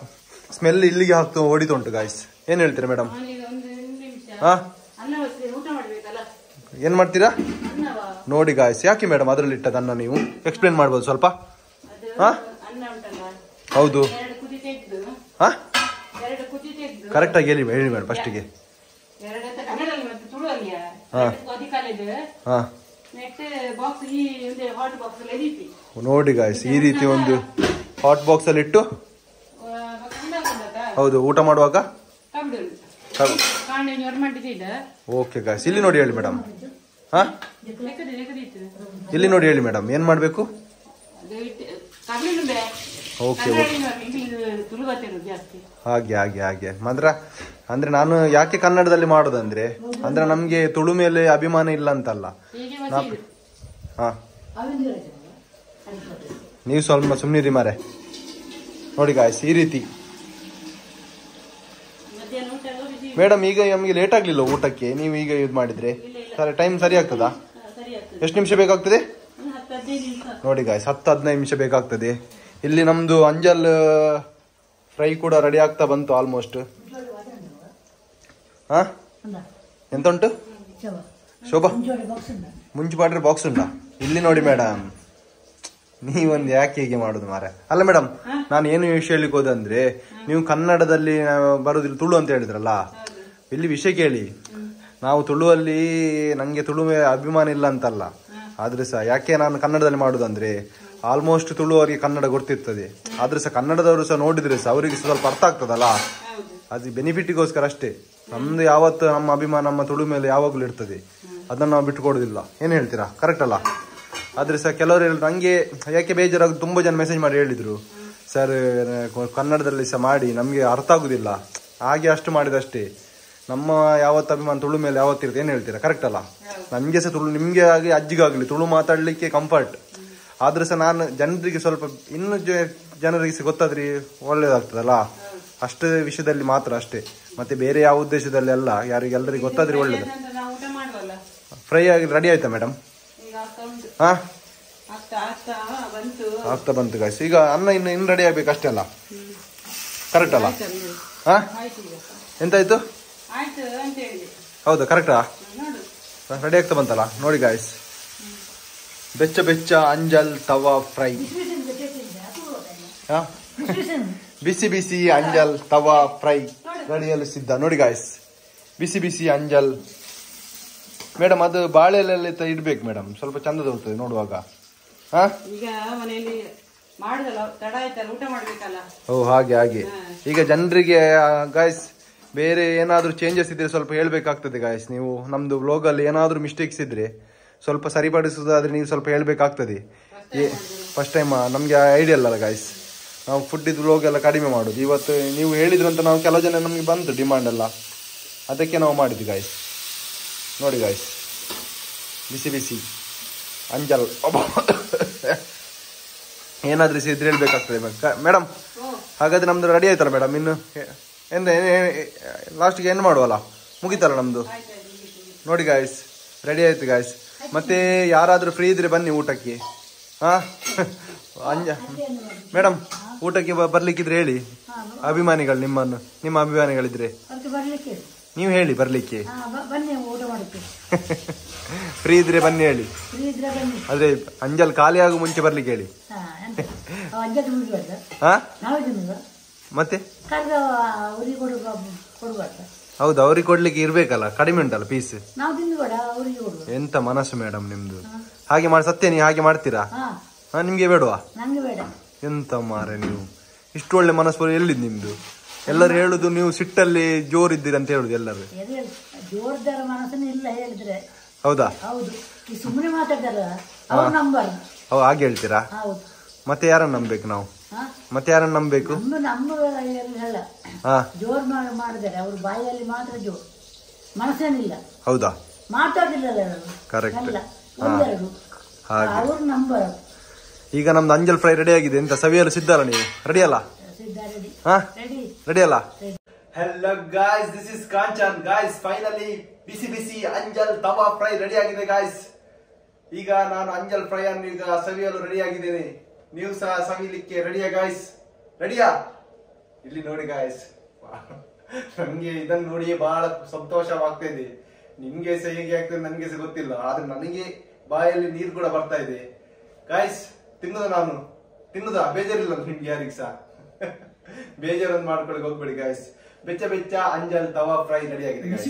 [SPEAKER 1] ಸ್ಮೆಲ್ ಇಲ್ಲಿಗೆ ಹೊಡಿತು ಉಂಟು ಗಾಯ್ಸ್. ಏನ್ ಹೇಳ್ತೀರಾ ಮೇಡಮ್? ಏನ್ ಮಾಡ್ತೀರಾ ನೋಡಿ ಗಾಯ್ಸ್? ಯಾಕೆ ಮೇಡಮ್ ಅದ್ರಲ್ಲಿ ಇಟ್ಟದನ್ನ ನೀವು ಎಕ್ಸ್ಪ್ಲೇನ್ ಮಾಡ್ಬೋದು ಸ್ವಲ್ಪ? ಹೌದು ಕರೆಕ್ಟಾಗಿ ಹೇಳಿ ಮೇಡಮ್ ಫಸ್ಟಿಗೆ. ನೋಡಿ ಗಾಯ್ಸ್, ಈ ರೀತಿ ಒಂದು ಹಾಟ್ ಬಾಕ್ಸ್ ಅಲ್ಲಿ ಇಟ್ಟು ಹೌದು ಊಟ ಮಾಡುವಾಗ. ಓಕೆ ಗಾಯ್ಸ್, ಇಲ್ಲಿ ನೋಡಿ ಹೇಳಿ ಮೇಡಮ್. ಇಲ್ಲಿ ನೋಡಿ ಹೇಳಿ ಮೇಡಮ್ ಏನ್ ಮಾಡ್ಬೇಕು? ಓಕೆ ಹಾಗೆ ಮಾತ್ರ ಅಂದ್ರೆ ನಾನು ಯಾಕೆ ಕನ್ನಡದಲ್ಲಿ ಮಾಡೋದಂದ್ರೆ ಅಂದ್ರೆ ನಮ್ಗೆ ತುಳು ಮೇಲೆ ಅಭಿಮಾನ ಇಲ್ಲ ಅಂತಲ್ಲ. ನೀವು ಸ್ವಲ್ಪ ಸುಮ್ನಿರಿ ಮಾರೆ. ನೋಡಿ ಗಾಯ್ಸ್ ಈ ರೀತಿ ಮೇಡಮ್. ಈಗ ನಮಗೆ ಲೇಟ್ ಆಗ್ಲಿಲ್ಲ ಊಟಕ್ಕೆ, ನೀವು ಈಗ ಯೂಸ್ ಮಾಡಿದ್ರೆ ಟೈಮ್ ಸರಿ ಆಗ್ತದಾ? ಎಷ್ಟು ನಿಮಿಷ ಬೇಕಾಗ್ತದೆ ನೋಡಿ ಗಾಯ್ಸ್? 10-15 ನಿಮಿಷ ಬೇಕಾಗ್ತದೆ. ಇಲ್ಲಿ ನಮ್ದು ಅಂಜಲ್ ಫ್ರೈ ಕೂಡ ರೆಡಿ ಆಗ್ತಾ ಬಂತು ಆಲ್ಮೋಸ್ಟ್. ಎಂತ ಉಂಟು ಶೋಭಾ? ಮುಂಚೆ ಬಾಕ್ಸ್ ಉಂಟಾ? ಇಲ್ಲಿ ನೋಡಿ ಮೇಡಮ್, ನೀವೊಂದು ಯಾಕೆ ಹೀಗೆ ಮಾಡುದು ಮಾರ? ಅಲ್ಲ ಮೇಡಮ್, ನಾನು ಏನು ವಿಷಯ ಹೇಳಿಕ್ ಹೋದಂದ್ರೆ ನೀವು ಕನ್ನಡದಲ್ಲಿ ಬರುದಿಲ್ಲ ತುಳು ಅಂತ ಹೇಳಿದ್ರಲ್ಲ, ಇಲ್ಲಿ ವಿಷಯ ಕೇಳಿ. ನಾವು ತುಳುವಲ್ಲಿ ನಂಗೆ ತುಳು ಅಭಿಮಾನ ಇಲ್ಲ ಅಂತಲ್ಲ, ಆದ್ರೆ ಸಹ ಯಾಕೆ ನಾನು ಕನ್ನಡದಲ್ಲಿ ಮಾಡುದಂದ್ರೆ ಆಲ್ಮೋಸ್ಟ್ ತುಳು ಅವರಿಗೆ ಕನ್ನಡ ಗೊತ್ತಿರ್ತದೆ. ಆದ್ರೆ ಸಹ ಕನ್ನಡದವರು ಸಹ ನೋಡಿದ್ರೆ ಸಹ ಅವರಿಗೆ ಸ್ವಲ್ಪ ಅರ್ಥ ಆಗ್ತದಲ್ಲ, ಅದು ಬೆನಿಫಿಟ್ಗೋಸ್ಕರ ಅಷ್ಟೇ. ನಮ್ದು ಯಾವತ್ತು ನಮ್ಮ ಅಭಿಮಾನ ನಮ್ಮ ತುಳು ಮೇಲೆ ಯಾವಾಗಲೂ ಇರ್ತದೆ, ಅದನ್ನ ನಾವು ಬಿಟ್ಟುಕೊಡುದಿಲ್ಲ. ಏನ್ ಹೇಳ್ತೀರಾ? ಕರೆಕ್ಟ್ ಅಲ್ಲ? ಆದ್ರೆ ಸಹ ಕೆಲವರು ಹೇಳಿದ್ರು ನಂಗೆ ಯಾಕೆ ಬೇಜಾರಾಗ ತುಂಬಾ ಜನ ಮೆಸೇಜ್ ಮಾಡಿ ಹೇಳಿದ್ರು, ಸರ್ ಕನ್ನಡದಲ್ಲಿ ಸಹ ಮಾಡಿ ನಮ್ಗೆ ಅರ್ಥ ಆಗುದಿಲ್ಲ, ಹಾಗೆ ಅಷ್ಟು ಮಾಡಿದಷ್ಟೇ. ನಮ್ಮ ಯಾವತ್ತು ಅಭಿಮಾನ ತುಳು ಮೇಲೆ ಯಾವತ್ತಿರುತ್ತೆ. ಏನ್ ಹೇಳ್ತೀರಾ? ಕರೆಕ್ಟ್ ಅಲ್ಲ? ನಮ್ಗೆ ಸಹ ತುಳು, ನಿಮ್ಗೆ ಆಗಿ ಅಜ್ಜಿಗಾಗ್ಲಿ ತುಳು ಮಾತಾಡ್ಲಿಕ್ಕೆ ಕಂಫರ್ಟ್. ಆದ್ರೆ ಸಹ ನಾನು ಜನರಿಗೆ ಸ್ವಲ್ಪ ಇನ್ನು ಜನರಿಗೆ ಸಹ ಗೊತ್ತಾದ್ರಿ ಒಳ್ಳೇದಾಗ್ತದಲ್ಲ, ಅಷ್ಟೇ ವಿಷಯದಲ್ಲಿ ಮಾತ್ರ ಅಷ್ಟೇ. ಮತ್ತೆ ಬೇರೆ ಯಾವ ಉದ್ದೇಶದಲ್ಲಿ ಅಲ್ಲ, ಎಲ್ಲರಿಗೆ ಗೊತ್ತಾದ್ರಿ ಒಳ್ಳೇದು. ಫ್ರೈ ಆಗಿ ರೆಡಿ ಆಯ್ತಾ ಮೇಡಮ್? ಆಗ್ತಾ ಬಂತು ಗಾಯ್ಸ್. ಈಗ ಅನ್ನ ಇನ್ನು ರೆಡಿ ಆಗ್ಬೇಕು ಅಷ್ಟೇ ಅಲ್ಲ? ಕರೆಕ್ಟ್ ಅಲ್ಲ? ಎಂತಾಯ್ತು? ಹೌದಾ? ಕರೆಕ್ಟಾ? ರೆಡಿ ಆಗ್ತಾ ಬಂತಲ್ಲ ನೋಡಿ ಗಾಯ್ಸ್. ಬೆಚ್ಚ ಅಂಜಲ್ ತವಾ ಫ್ರೈ, ಬಿಸಿ ಅಂಜಲ್ ತವಾ ಫ್ರೈ ರೆಡಿಯಲ್ಲಿ ಸಿದ್ಧ ನೋಡಿ ಗಾಯ್ಸ್. ಬಿಸಿ ಅಂಜಲ್. ಮೇಡಮ್ ಅದು ಬಾಳೆಲೆಲ್ಲ ಇಡ್ಬೇಕು ಮೇಡಮ್, ಸ್ವಲ್ಪ ಚಂದ ತೋರ್ತದೆ ನೋಡುವಾಗ.
[SPEAKER 2] ಈಗ ಮನೆಯಲ್ಲಿ ಮಾಡುದಲ್ಲ, ತಡ ಆಯ್ತಲ್ಲ, ಊಟ ಮಾಡ್ಬೇಕಲ್ಲ.
[SPEAKER 1] ಓ ಹಾಗೆ. ಈಗ ಜನರಿಗೆ ಗಾಯ್ಸ್ ಬೇರೆ ಏನಾದ್ರೂ ಚೇಂಜಸ್ ಇದ್ರೆ ಸ್ವಲ್ಪ ಹೇಳ್ಬೇಕಾಗ್ತದೆ ಗಾಯ್ಸ್. ನೀವು ನಮ್ದು ವ್ಲಾಗ್ ಅಲ್ಲಿ ಏನಾದ್ರೂ ಮಿಸ್ಟೇಕ್ಸ್ ಇದ್ರೆ ಸ್ವಲ್ಪ ಸರಿಪಡಿಸೋದಾದ್ರೆ ನೀವು ಸ್ವಲ್ಪ ಹೇಳ್ಬೇಕಾಗ್ತದೆ. ಫಸ್ಟ್ ಟೈಮ್ ನಮ್ಗೆ ಐಡಿಯಾ ಅಲ್ಲ ಗಾಯ್ಸ್, ನಾವು ಫುಡ್ ಇದು ವ್ಲಾಗ್ ಎಲ್ಲ ಕಡಿಮೆ ಮಾಡೋದು. ಇವತ್ತು ನೀವು ಹೇಳಿದ್ರು ಅಂತ ನಾವು ಕೆಲವು ಜನ ನಮ್ಗೆ ಬಂತು ಡಿಮಾಂಡ್ ಎಲ್ಲ, ಅದಕ್ಕೆ ನಾವು ಮಾಡಿದ್ವಿ ಗಾಯ್ಸ್. ನೋಡಿ ಗಾಯ್ಸ್, ಬಿಸಿ ಅಂಜಲ್ ಏನಾದ್ರೂ ಇದ್ರೆ ಹೇಳ್ಬೇಕಾಗ್ತದೆ ಮೇಡಮ್. ಹಾಗಾದ್ರೆ ನಮ್ದು ರೆಡಿ ಆಯ್ತಲ್ಲ ಮೇಡಮ್? ಇನ್ನು ಲಾಸ್ಟ್ಗೆ ಏನು ಮಾಡುವಲ್ಲ, ಮುಗೀತಲ್ಲ ನಮ್ದು. ನೋಡಿ ಗಾಯ್ಸ್ ರೆಡಿ ಆಯ್ತು ಗಾಯ್ಸ್. ಮತ್ತೆ ಯಾರಾದ್ರೂ ಫ್ರೀ ಇದ್ರೆ ಬನ್ನಿ ಊಟಕ್ಕೆ. ಮೇಡಮ್ ಊಟಕ್ಕೆ ಬರ್ಲಿಕ್ಕಿದ್ರೆ ಹೇಳಿ, ಅಭಿಮಾನಿಗಳು ನಿಮ್ಮ ಅಭಿಮಾನಿಗಳಿದ್ರೆ ನೀವು ಹೇಳಿ ಬರ್ಲಿಕ್ಕೆ. ಫ್ರೀ ಇದ್ರೆ ಬನ್ನಿ ಹೇಳಿ. ಆದ್ರೆ ಅಂಜಲ್ ಖಾಲಿ ಆಗೋ ಮುಂಚೆ ಬರ್ಲಿಕ್ಕೆ ಹೇಳಿ. ಮತ್ತೆ ಹೌದು, ಅವ್ರಿಗೆ ಕೊಡ್ಲಿಕ್ಕೆ ಇರ್ಬೇಕಲ್ಲ, ಕಡಿಮೆ ಉಂಟಲ್ಲ ಪೀಸ್. ಎಂತ ಮನಸ್ಸು ಮೇಡಮ್ ನಿಮ್ದು. ಹಾಗೆ ಮಾಡಿ ಸತ್ಯ, ನೀವು ಹಾಗೆ ಮಾಡ್ತೀರಾ? ನಿಮ್ಗೆ ಬೇಡವಾ? ಎಂತ ಮಾರೆ ನೀವು ಇಷ್ಟು ಒಳ್ಳೆ ಮನಸ್ಸು ಎಲ್ಲಿದ್ ನಿಮ್ದು? ಎಲ್ಲರೂ ಹೇಳುದು ನೀವು ಸಿಟ್ಟಲ್ಲಿ ಜೋರಿದ್ದೀರಿ ಅಂತ ಹೇಳುದು ಎಲ್ಲರೂ.
[SPEAKER 3] ಜೋರ್ದಾರ ಮನಸ್ಸನ್ನು ಇಲ್ಲ ಹೇಳಿದ್ರೆ.
[SPEAKER 1] ಹೌದಾ?
[SPEAKER 3] ಹೌದು. ಈ ಸುಮ್ಮನೆ ಮಾತಾಡ್ತಾರ ಅವ್ರ ನಂಬರ್.
[SPEAKER 1] ಹಾಗೆ ಹೇಳ್ತೀರಾ?
[SPEAKER 3] ಹೌದು.
[SPEAKER 1] ಮತ್ತೆ ಯಾರನ್ನ ನಂಬೇಕು ನಾವು? ಮತ್ತೆ ಯಾರನ್ನ ನಂಬೇಕು?
[SPEAKER 3] ಹೇಳ ಜೋರ್ ಮಾಡಿದ್ದಾರೆ ಅವ್ರ ಬಾಯಲ್ಲಿ ಮಾತ್ರ ಜೋರ್, ಮನಸ್ಸೇನಿಲ್ಲ.
[SPEAKER 1] ಹೌದಾ?
[SPEAKER 3] ಮಾತಾಡಿಲ್ಲ.
[SPEAKER 1] ಕರೆಕ್ಟ್.
[SPEAKER 3] ಅವ್ರ ನಂಬರ್.
[SPEAKER 1] ಈಗ ನಮ್ದು ಅಂಜಲ್ ಫ್ರೈ ರೆಡಿ ಆಗಿದೆ. ಎಂತ ಸವಿಯಲು ಸಿದ್ಧಲ್ಲ ನೀವು? ರೆಡಿ ಅಲ್ಲ? ರೆಡಿ ಅಲ್ಲ? Hello guys, this is Kanchan. Guys finally ಬಿಸಿ ಬಿಸಿ ಅಂಜಲ್ ತವಾ ಫ್ರೈ ರೆಡಿ ಆಗಿದೆ ಗಾಯ್ಸ್. ಈಗ ನಾನು ಅಂಜಲ್ ಫ್ರೈ ಅನ್ನು ಈಗ ಸವಿಯಲು ರೆಡಿ ಆಗಿದ್ದೇನೆ. ನೀವು ಸಹ ಸವಿಲಿಕ್ಕೆ ರೆಡಿಯಾ ಗಾಯ್ಸ್? ರೆಡಿಯಾ? ಇಲ್ಲಿ ನೋಡಿ ಗಾಯ್ಸ್, ನನ್ಗೆ ಇದನ್ನು ನೋಡಿ ಬಹಳ ಸಂತೋಷವಾಗ್ತಾ ಇದೆ. ನಿಮ್ಗೆ ಸಹ ಹೇಗೆ ಆಗ್ತದೆ ನನ್ಗೆ ಸಹ ಗೊತ್ತಿಲ್ಲ, ಆದ್ರೆ ನನಗೆ ಬಾಯಲ್ಲಿ ನೀರು ಕೂಡ ಬರ್ತಾ ಇದೆ ಗಾಯ್ಸ್. ತಿನ್ನುದಾ ಬೇಜಾರಿಲ್ಲ ನಿಮ್ಗೆ ಯಾರಿಗ ಸಹ? ಬೇಜಾರನ್ನು ಮಾಡ್ಕೊಳಕ್ ಹೋಗ್ಬೇಡಿ ಗಾಯ್ಸ್. ಬೆಚ್ಚ ಬೆಚ್ಚ ಅಂಜಲ್ ತವಾ ಫ್ರೈ ರೆಡಿ ಆಗಿದೆ ಗಾಯ್ಸ್.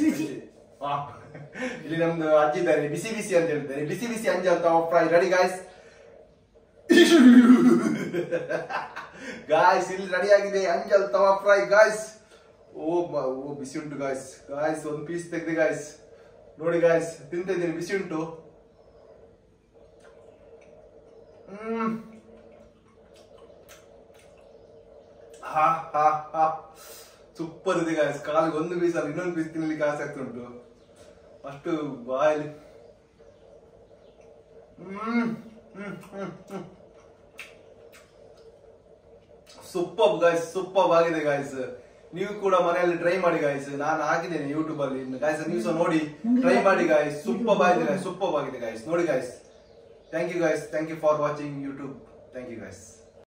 [SPEAKER 1] ಇಲ್ಲಿ ನಮ್ದು ಅಜ್ಜಿದ್ದಾರೆ, ಬಿಸಿ ಬಿಸಿ ಅಂತ ಹೇಳ್ತಾರೆ. ಬಿಸಿ ಬಿಸಿ anjal tava fry ready guys. Guys ಇಲ್ಲಿ ರೆಡಿ ಆಗಿದೆ ಅಂಜಲ್ ತವಾ ಫ್ರೈ ಗಾಯ್ಸ್. ಓ ಬಿಸಿ ಉಂಟು ಗಾಯ್ಸ್. ಒಂದು ಪೀಸ್ ತೆಗೆದು ಗಾಯ್ಸ್ ನೋಡಿ ಗಾಯ್ಸ್, ತಿಂತ ಇದ್ದೀನಿ, ಬಿಸಿ ಉಂಟು. ಸೂಪರ್ ಇದೆ ಗಾಯ್ಸ್. ಕಾಲಿಗೆ ಒಂದು ಪೀಸ್ ಅಲ್ಲಿ ಇನ್ನೊಂದು ಪೀಸ್ ತಿನ್ಲಿಕ್ಕೆ ಆಸೆ ಆಗ್ತುಂಟು, ಅಷ್ಟು ಬಾಯಲ್ಲಿ. ಸೂಪರ್ ಗಾಯ್ಸ್, ಸೂಪರ್ ಆಗಿದೆ ಗಾಯ್ಸ್. ನೀವು ಕೂಡ ಮನೆಯಲ್ಲಿ ಟ್ರೈ ಮಾಡಿ ಗಾಯ್ಸ್. ನಾನು ಹಾಕಿದ್ದೇನೆ ಯೂಟ್ಯೂಬ್ ಅಲ್ಲಿ ಗಾಯ್ಸ್, ನೀವು ಸಹ ನೋಡಿ ಟ್ರೈ ಮಾಡಿ ಗಾಯ್ಸ್. ಸೂಪರ್ ಆಗಿದೆ ಗಾಯ್ಸ್, ಸೂಪರ್ ಆಗಿದೆ ಗಾಯ್ಸ್. ನೋಡಿ guys, thank you guys, thank you for watching YouTube. Thank you guys.